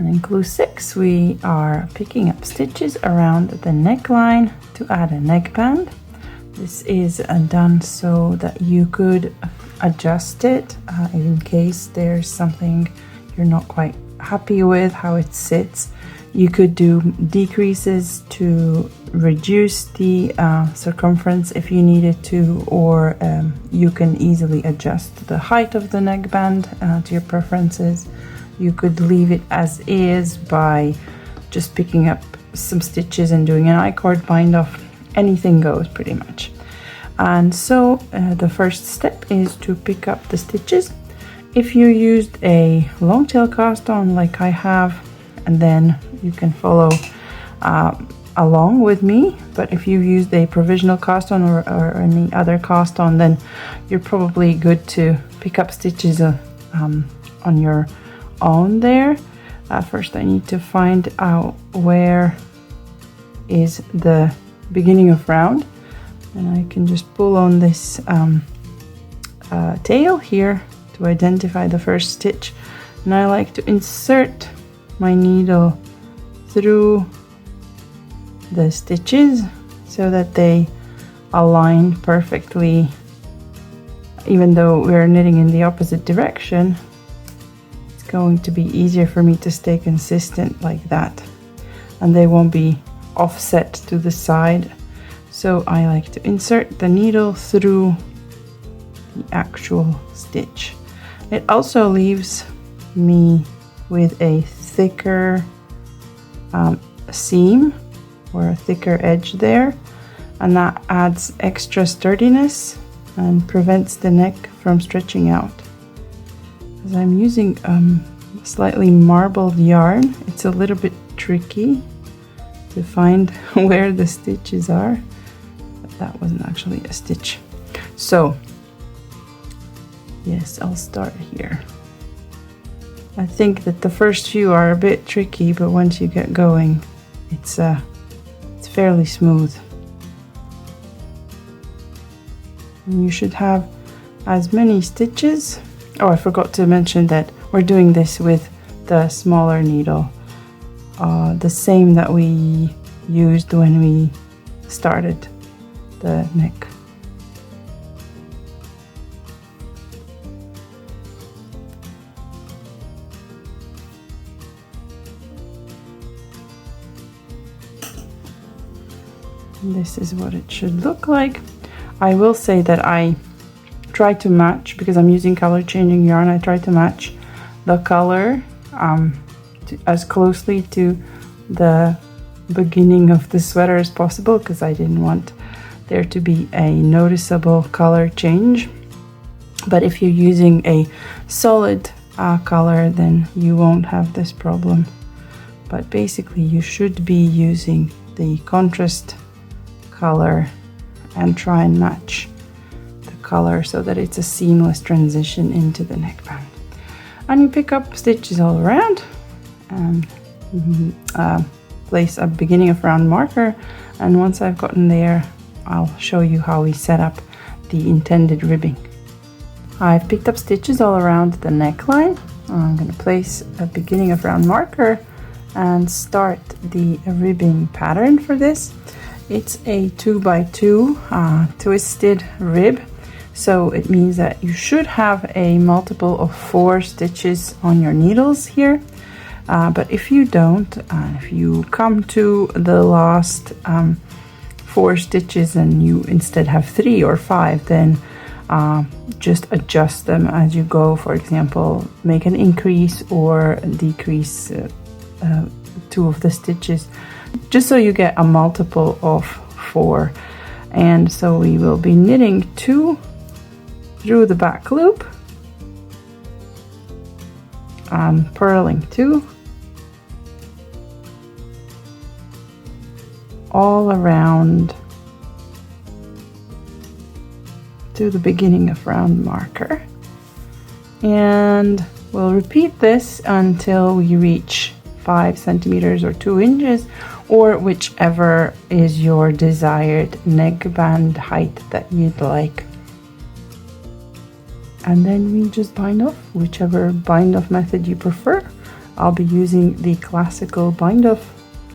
And in clue 6, we are picking up stitches around the neckline to add a neckband. This is done so that you could adjust it in case there's something you're not quite happy with how it sits. You could do decreases to reduce the circumference if you needed to, or you can easily adjust the height of the neckband to your preferences. You could leave it as is by just picking up some stitches and doing an I-cord bind off. Anything goes pretty much. And so the first step is to pick up the stitches. If you used a long tail cast on like I have, and then you can follow along with me, but if you used a provisional cast on or any other cast on, then you're probably good to pick up stitches on your own there. First I need to find out where is the beginning of round, and I can just pull on this tail here to identify the first stitch, and I like to insert my needle through the stitches so that they align perfectly. Even though we're knitting in the opposite direction, it's going to be easier for me to stay consistent like that, and they won't be offset to the side. So I like to insert the needle through the actual stitch. It also leaves me with a thicker seam or a thicker edge there, and that adds extra sturdiness and prevents the neck from stretching out. As I'm using slightly marbled yarn, it's a little bit tricky to find where the stitches are, but that wasn't actually a stitch. So yes, I'll start here. I think that the first few are a bit tricky, but once you get going, it's fairly smooth. And you should have as many stitches. Oh, I forgot to mention that we're doing this with the smaller needle, the same that we used when we started the neck. This is what it should look like. I will say that I try to match, because I'm using color changing yarn, I try to match the color as closely to the beginning of the sweater as possible, because I didn't want there to be a noticeable color change. But if you're using a solid color, then you won't have this problem. But basically you should be using the contrast color and try and match the color so that it's a seamless transition into the neckband. And you pick up stitches all around and place a beginning of round marker, and once I've gotten there, I'll show you how we set up the intended ribbing. I've picked up stitches all around the neckline. I'm going to place a beginning of round marker and start the ribbing pattern for this. It's a 2x2 twisted rib, so it means that you should have a multiple of 4 stitches on your needles here. But if you don't, if you come to the last 4 stitches and you instead have 3 or 5, then just adjust them as you go. For example, make an increase or decrease 2 of the stitches, just so you get a multiple of 4. And so we will be knitting 2 through the back loop, purling 2 all around to the beginning of round marker, and we'll repeat this until we reach 5 centimeters or 2 inches, or whichever is your desired neckband height that you'd like. And then we just bind off, whichever bind off method you prefer. I'll be using the classical bind off